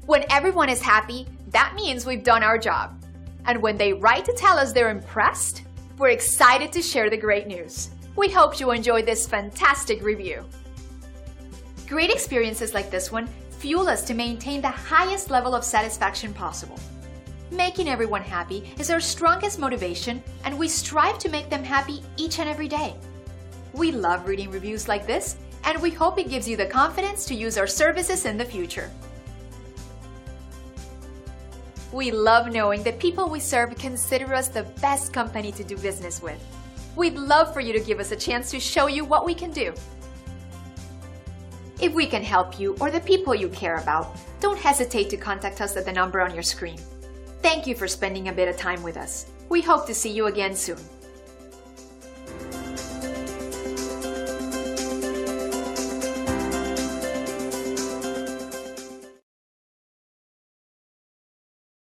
When everyone is happy, that means we've done our job. And when they write to tell us they're impressed, we're excited to share the great news. We hope you enjoyed this fantastic review. Great experiences like this one fuel us to maintain the highest level of satisfaction possible. Making everyone happy is our strongest motivation, and we strive to make them happy each and every day. We love reading reviews like this, and we hope it gives you the confidence to use our services in the future. We love knowing that people we serve consider us the best company to do business with. We'd love for you to give us a chance to show you what we can do. If we can help you or the people you care about, don't hesitate to contact us at the number on your screen. Thank you for spending a bit of time with us. We hope to see you again soon.